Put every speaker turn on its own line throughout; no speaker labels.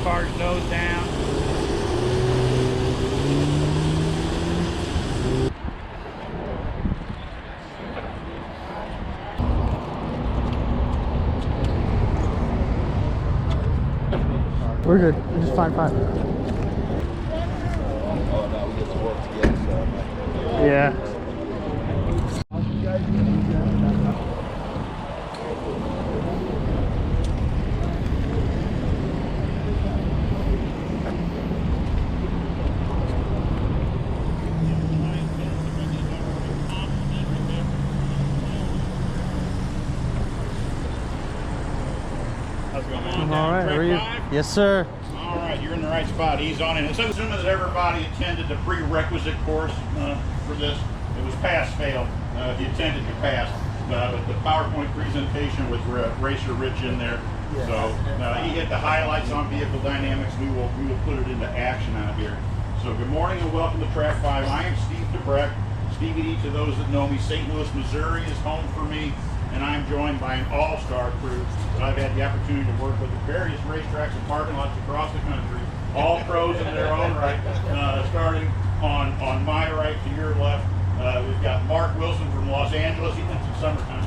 car's nose down.
We're good. We're just fine.
Oh, now we get to work together, so.
Yeah.
How's it going, man?
All right. How are you? Yes, sir.
All right, you're in the right spot. Ease on in. So assuming that everybody attended the prerequisite course for this, it was pass-fail. If you attended, you passed. But the PowerPoint presentation with Racer Rich in there.
Yeah.
So he hit the highlights on vehicle dynamics. We will put it into action out here. So good morning and welcome to Track 5. I am Steve DeBreck. Stevie D to those that know me. St. Louis, Missouri is home for me, and I'm joined by an all-star crew that I've had the opportunity to work with at various racetracks and parking lots across the country. All pros in their own right. Starting on my right to your left, we've got Mark Wilson from Los Angeles. He thinks it's summertime.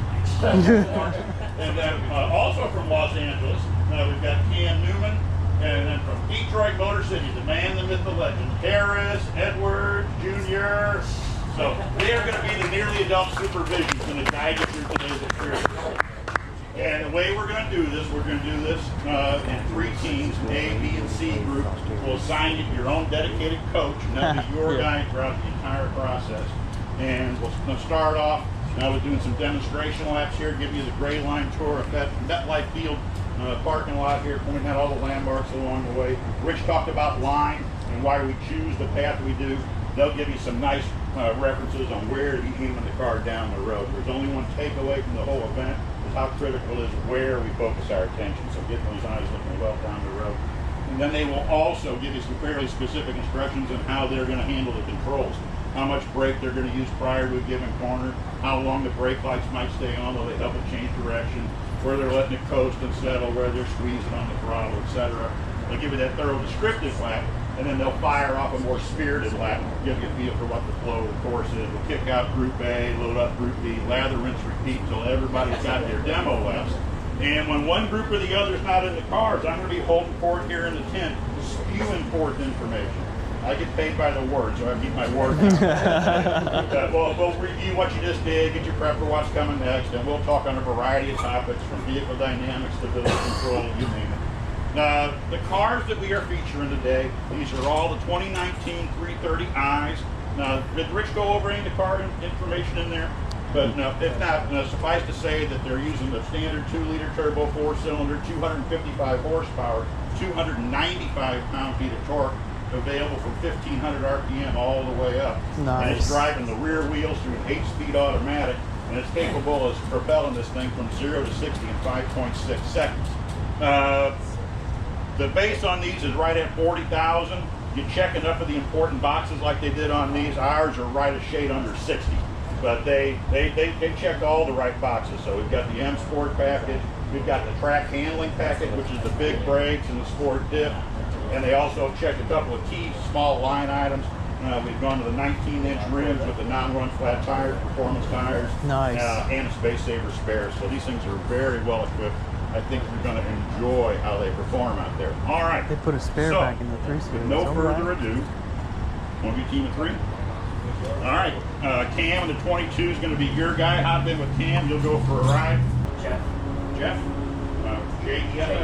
And then also from Los Angeles, we've got Cam Newman. And then from Detroit Motor City, the man, the myth, the legend, Harris, Edwards, Jr. So they are going to be the nearly adult supervision going to guide you through today's experience. And the way we're going to do this in 3 teams, A, B, and C groups. We'll assign you your own dedicated coach, and that'll be your guide throughout the entire process. And we'll start off with doing some demonstration laps here, give you the gray line tour of MetLife Field parking lot here, pointing out all the landmarks along the way. Rich talked about line and why we choose the path we do. They'll give you some nice references on where to be aiming the car down the road. There's only one takeaway from the whole event, is how critical it is where we focus our attention. So get those eyes looking well down the road. And then they will also give you some fairly specific instructions on how they're going to handle the controls. How much brake they're going to use prior to a given corner, how long the brake lights might stay on, will they help it change direction, where they're letting it coast and settle, where they're squeezing on the throttle, etc. They'll give you that thorough descriptive lap, and then they'll fire off a more spirited lap, give you a feel for what the flow of the course is. We'll kick out Group A, load up Group B, lather, rinse, repeat until everybody's got their demo laps. And when one group or the other is not in the cars, I'm going to be holding court here in the tent, spewing forth information. I get paid by the word, so I keep my word. We'll review what you just did, get you prepped for what's coming next, and we'll talk on a variety of topics from vehicle dynamics, stability control, you name it. The cars that we are featuring today, these are all the 2019 330i's. Now, did Rich go over any of the car information in there? But no, if not, suffice to say that they're using the standard 2-liter turbo 4-cylinder, 255 horsepower, 295 pound-feet of torque, available from 1500 RPM all the way up.
Nice.
And it's driving the rear wheels through an 8-speed automatic, and it's capable of propelling this thing from 0 to 60 in 5.6 seconds. The base on these is right at 40,000. You check enough of the important boxes like they did on these. Ours are right a shade under 60, but they checked all the right boxes. So we've got the M Sport package, we've got the track handling package, which is the big brakes and the sport diff. And they also checked a couple of key small line items. We've gone to the 19-inch rims with the non-run flat tires, performance tires,
Nice.
And a space saver spare. So these things are very well equipped. I think you're going to enjoy how they perform out there. All right.
They put a spare back in the 3 series.
With no further ado, want to be team of 3? All right. Cam in the 22 is going to be your guy. Hop in with Cam. You'll go for a ride. Jeff. J-E-F-F.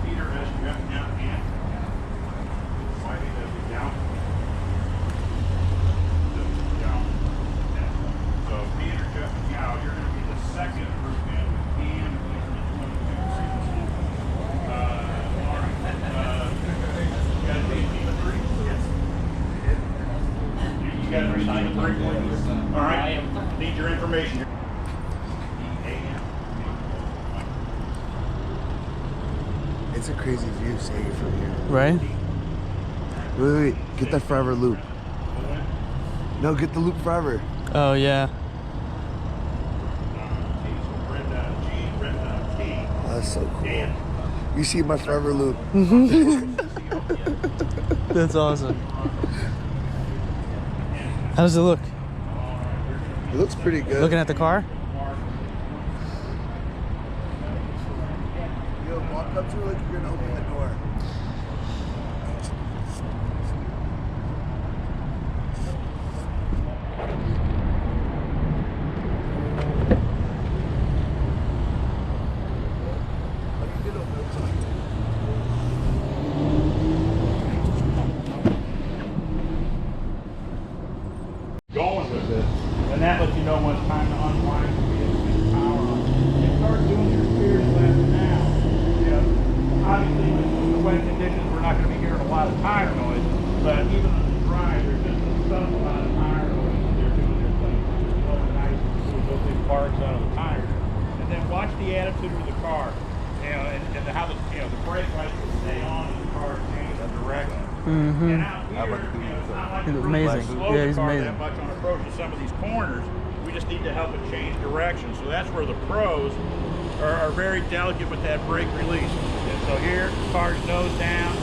Peter S. Jeff down and Whitey down. So Peter, Jeff, and Yow, you're going to be the second group in with Cam in the 22. All right. You guys ready team of 3? Yes. You guys ready team of 3? All right. Need your information.
It's a crazy view seeing it from here.
Right?
Wait, get that forever loop. No, get the loop forever.
Oh, yeah.
Oh, That's so cool. You see my forever loop.
That's awesome. How does it look?
It looks pretty good.
Looking at the car?
Yo, walk up to it like you're gonna open the door.
Going with it, and that lets you know when it's time to unwind the vehicle and power on. You start doing your steering left now. You know, obviously with the wet conditions, we're not going to be hearing a lot of tire noise, but even on the dry, there's just some amount of tire noise when they're doing their thing. Blowing nice, those big sparks out of the tires. And then watch the attitude of the car, you know, and how the the brake lights will stay on as the car changes direction. And out here, it's not like
He's
it really
amazing.
slow
Yeah,
the
he's
car
amazing.
that much on approaching some of these corners. We just need to help it change direction. So that's where the pros are very delicate with that brake release. And so here, the car's nose down.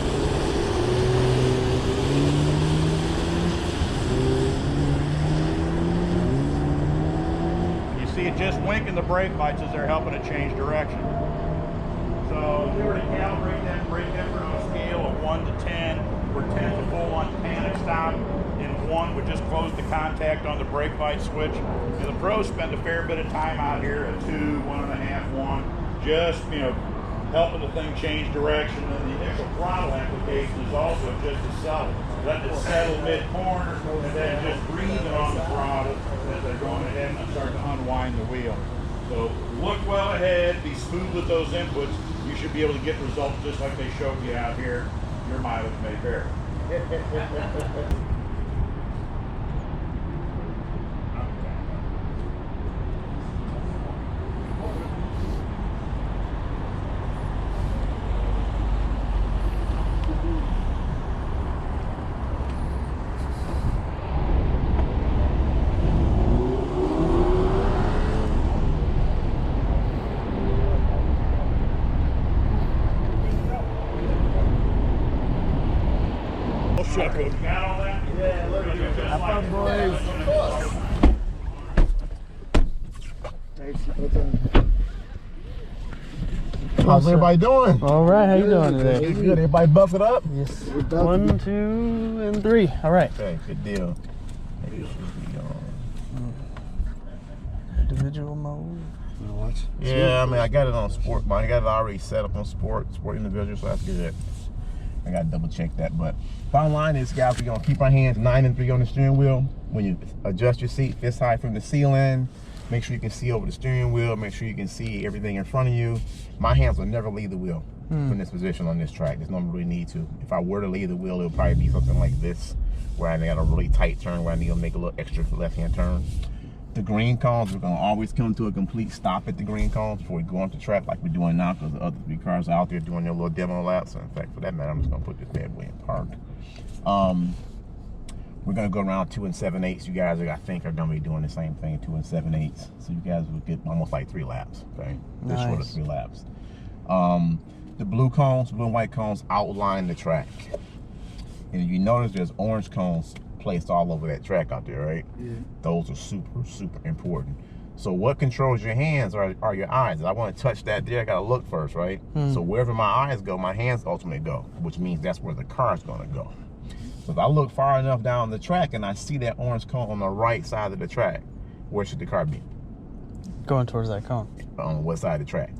You see it just winking the brake lights as they're helping it change direction. So if we were to calibrate that brake effort on a scale of 1 to 10, where 10 is a full-on panic stop, and 1 would just close the contact on the brake light switch. And the pros spend a fair bit of time out here at 2, 1.5, 1, just helping the thing change direction. And the initial throttle application is also just to settle. Let it settle mid-corner, and then just breathing on the throttle as they're going ahead and start to unwind the wheel. So look well ahead, be smooth with those inputs. You should be able to get results just like they showed you out here. Your mileage may vary. Got all that? Yeah, look at it. Just like
boys.
How's everybody doing?
All right, how you doing today?
Good. Everybody busted up?
Yes. 1, 2, and 3. All right.
Okay, good deal.
Individual mode.
Watch.
Yeah, I mean, I got it on sport, but I got it already set up on sport individual, so that's good. I got to double check that, but bottom line is, guys, we're going to keep our hands 9 and 3 on the steering wheel. When you adjust your seat this high from the ceiling, make sure you can see over the steering wheel, make sure you can see everything in front of you. My hands will never leave the wheel from this position on this track. There's no really need to. If I were to leave the wheel, it would probably be something like this, where I got a really tight turn, where I need to make a little extra left-hand turn. The green cones, we're going to always come to a complete stop at the green cones before we go onto track like we're doing now, because the other 3 cars are out there doing their little demo laps. In fact, for that matter, I'm just going to put this bad boy in park. We're going to go around 2 7/8. You guys, I think, are going to be doing the same thing, 2 7/8. So you guys will get almost like 3 laps, okay? This short of 3 laps. The blue and white cones outline the track. And if you notice, there's orange cones placed all over that track out there, right?
Yeah.
Those are super, super important. So what controls your hands are your eyes. If I want to touch that there, I got to look first, right? So wherever my eyes go, my hands ultimately go, which means that's where the car's going to go. So if I look far enough down the track and I see that orange cone on the right side of the track, where should the car be?
Going towards that cone.
On what side of the track?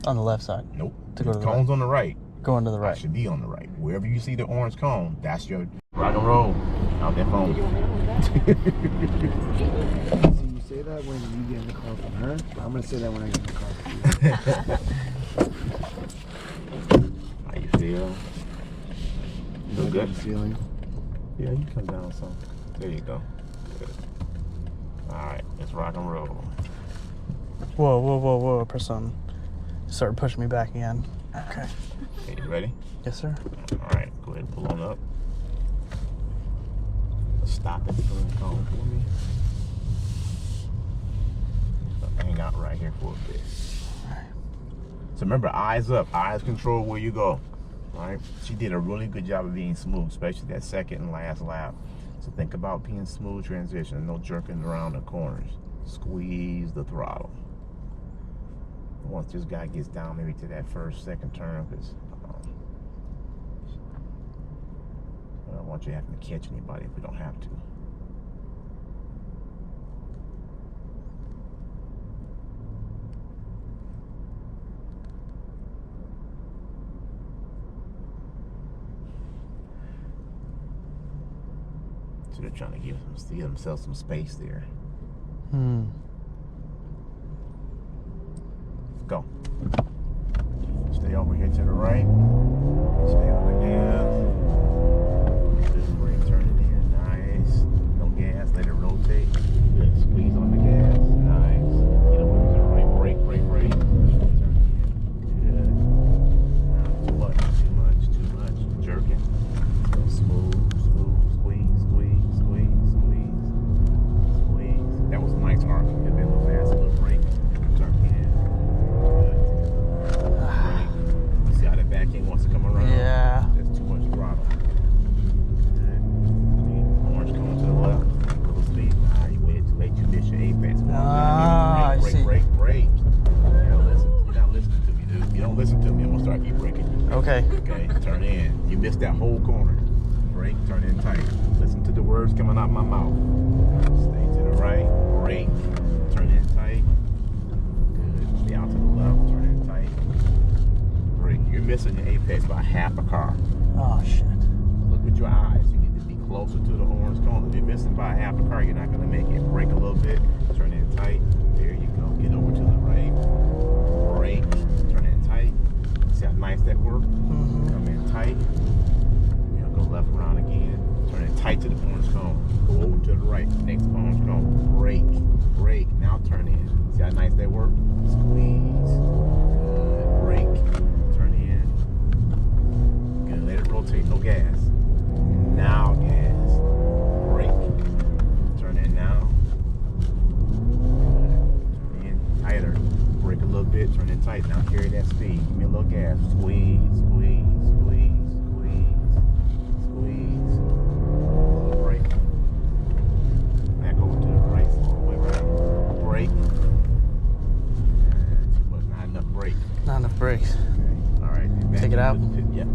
On the left side.
Nope.
To go to the
cone's on the right.
Going to the
I
right.
should be on the right. Wherever you see the orange cone, that's your rock and roll. Out that phone.
So you say that when you get in the car from her? I'm going to say that when I get in the car from you.
How you feel? Feel good?
Feeling.
Yeah, you come down some. There you go. Good. All right, let's rock and roll.
Whoa. Press on. Start pushing me back again. Okay.
Okay, you ready?
Yes, sir.
All right, go ahead and pull on up. Stop it for the cone for me. Hang out right here for a bit.
All right.
So remember, eyes up, eyes control where you go. All right. She did a really good job of being smooth, especially that second and last lap. So think about being smooth transition, no jerking around the corners. Squeeze the throttle. Once this guy gets down maybe to that first, second turn, because I don't want you having to catch anybody if we don't have to. So they're trying to give themselves some space there. Go. Stay over here to the right. Stay on the gas. Just brake, turn it in. Nice. No gas. Let it rotate. Good. Squeeze on the gas. Nice. Get over to the right. Brake. Turn it in. Good. Not too much. Jerking. So smooth. Squeeze. That was a nice arc. Could have been a little fast. A little brake. Turn in. Back end wants to come around.
Yeah.
That's too much throttle. Orange coming to the left. A little speed. Nah, you waited too late. You missed your apex.
I see.
Brake. You're not listening to me, dude. You don't listen to me, I'm gonna start keep braking.
Okay.
Okay. Turn in. You missed that whole corner. Brake. Turn in tight. Listen to the words coming out my mouth. Stay to the right. Brake. Turn in tight. Good. Stay out to the left. Turn in tight. You're missing your apex by half a car.
Oh shit.
Look with your eyes. You need to be closer to the orange cone. If you're missing by half a car, you're not going to make it. Brake a little bit. Turn in tight. There you go. Get over to the right. Brake. Turn in tight. See how nice that worked? Come in tight. You know, go left around again. Turn in tight to the orange cone. Go over to the right. Next orange cone. Brake. Now turn in. See how nice that worked? Squeeze. Good. Brake. Let it rotate, no gas. Now gas. Brake. Turn in now. Good. Turn in tighter. Brake a little bit, turn in tight. Now carry that speed. Give me a little gas. Squeeze. Brake. Back over to the right, all the way around. Brake. Too much, not enough brake.
Not enough brakes.
Okay. All right.
Take it out?
Yeah.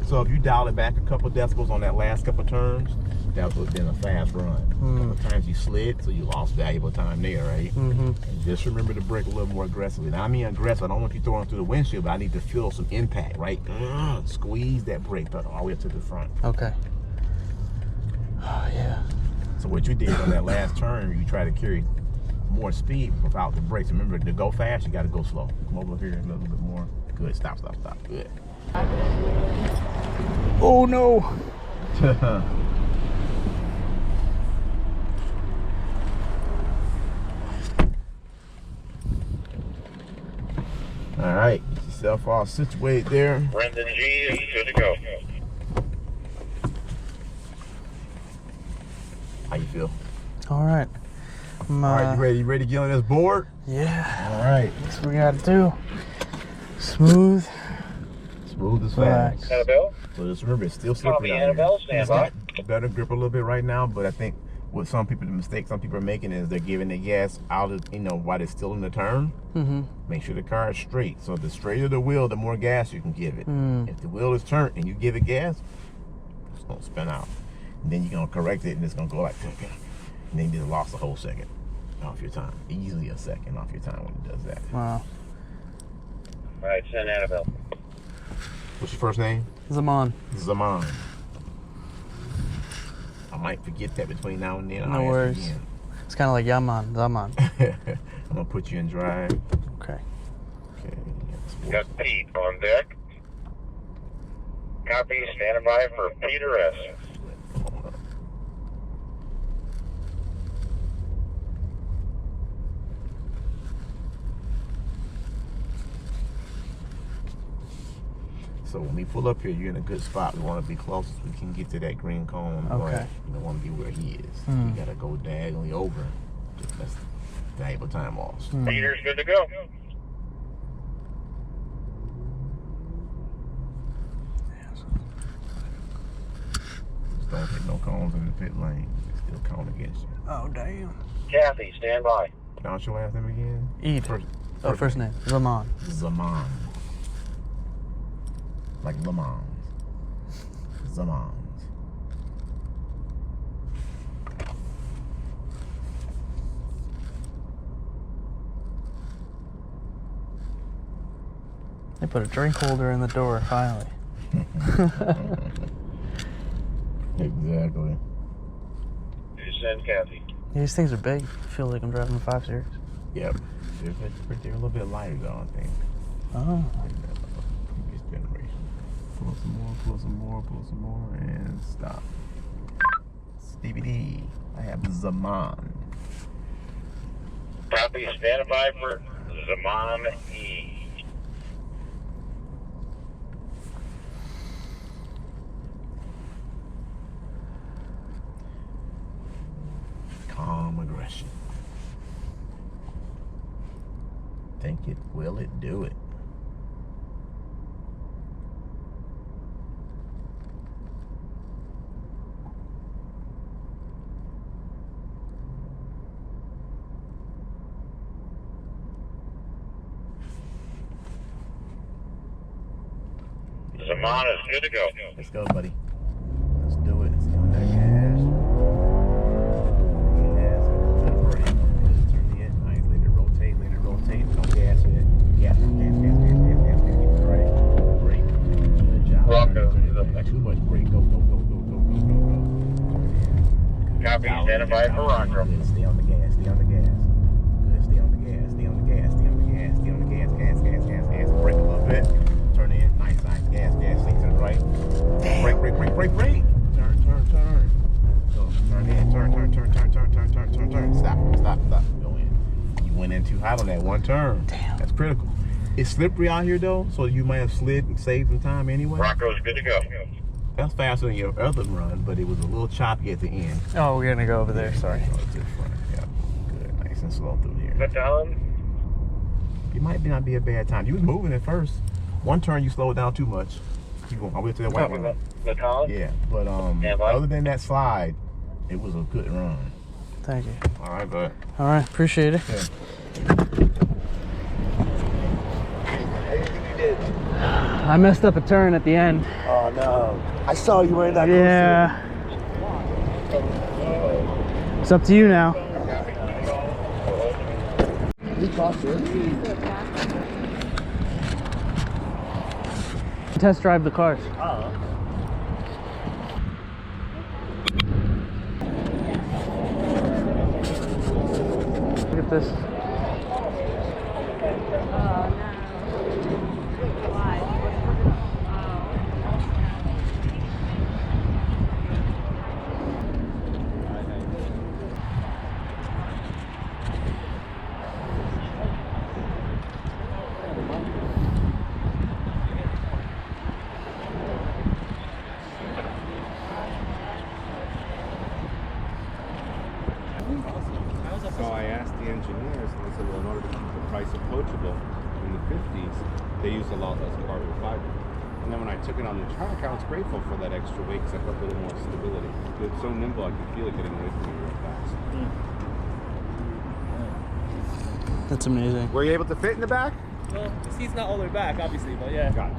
So if you dial it back a couple decibels on that last couple turns, that would have been a fast run. A couple times you slid, so you lost valuable time there, right? And just remember to brake a little more aggressively. Now, I mean aggressive. I don't want you throwing through the windshield, but I need to feel some impact, right? Squeeze that brake pedal all the way up to the front.
Okay. Oh yeah.
So what you did on that last turn, you try to carry more speed without the brakes. Remember, to go fast, you got to go slow. Come over here a little bit more. Good. Stop. Good.
Oh no.
All right, get yourself all situated there.
Brendan G is good to go.
How you feel?
All right.
All right, you ready? You ready to get on this board?
Yeah.
All right.
That's what we gotta do. Smooth.
Smooth as
Relax.
fast.
Annabelle?
So just remember, it's still slippery
Copy,
out
Annabelle,
here.
stand
It's
by.
got a better grip a little bit right now, but I think what some people, the mistake some people are making is they're giving the gas out of, while it's still in the turn. Make sure the car is straight. So the straighter the wheel, the more gas you can give it. If the wheel is turned and you give it gas, it's gonna spin out. And then you're gonna correct it and it's gonna go like, and then you just lost a whole second off your time. Easily a second off your time when it does that.
Wow.
All right, send Annabelle.
What's your first name?
Zaman.
Zaman. I might forget that between now and then.
No worries. It's kind of like Yaman. Zaman.
I'm gonna put you in drive.
Okay.
Okay.
Got Pete on deck. Copy, standing by for Peter S.
So when we pull up here, you're in a good spot. We want to be close as we can get to that green cone.
Okay.
But you don't want to be where he is. You gotta go diagonally over. That's valuable time loss.
Peter's good to go.
don't take no cones in the pit lane. They still count against you.
Oh, damn.
Kathy, stand by.
Pronounce your last name again?
Eid. First name. Zaman.
Zaman. Like Le Mans. Zamans.
They put a drink holder in the door, finally.
Exactly.
Send Kathy.
These things are big. I feel like I'm driving a 5 Series.
Yep. They're a little bit lighter though, I think.
Oh.
Previous generation. Pull some more, pull some more, pull some more, and stop. TBT. I have Zaman.
Copy, stand by for Zaman E.
Calm aggression. Think it, will it, do it?
Zaman is good to go.
Let's go, buddy. Let's do it. Let's go on that gas. Gas, a little bit of brake. Good. Turn the end. Nice. Let it rotate. Let it rotate. Don't gas it. Gas, gas, gas, gas, gas, gas, gas. Right. Brake. Good job.
Rocco.
Not too much brake. Go, go, go, go, go, go, go, go.
Copy, stand by for Rocco.
Good. Stay on the gas. Stay on the gas. Good. Stay on the gas. Stay on the gas. Stay on the gas. Stay on the gas. Gas, gas, gas, gas. Brake a little bit. Turn in. Nice, nice. Gas, gas. Stay to the right. Brake, brake, brake, brake, brake. Turn, turn, turn. Go. Turn in. Turn, turn, turn, turn, turn, turn, turn, turn, turn. Stop, stop, stop. Go in. You went in too hot on that one turn.
Damn.
That's critical. It's slippery out here though, so you might have slid and saved some time anyway.
Rocco's good to go.
That's faster than your other run, but it was a little choppy at the end.
Oh, we're gonna go over there. Sorry.
Oh, to the front. Yeah. Good. Nice and slow through here.
Battalion.
It might not be a bad time. You was moving at first. One turn you slowed down too much. Keep going. I'll wait to that white one.
Battalion.
Yeah, but other than that slide, it was a good run.
Thank you.
All right, bud.
All right, appreciate it.
Yeah.
I messed up a turn at the end.
Oh no. I saw you wearing that.
Yeah. It's up to you now.
You crossed it.
Test drive the cars.
Oh.
Look at this.
So I asked the engineers, and they said, well, in order to keep the price approachable in the 50s, they used a lot less carbon fiber. And then when I took it on the track, I was grateful for that extra weight because I felt a little more stability. It's so nimble, I could feel it getting away from me real fast.
That's amazing.
Were you able to fit in the back?
Well, the seat's not all the way back, obviously, but yeah.
Gotcha.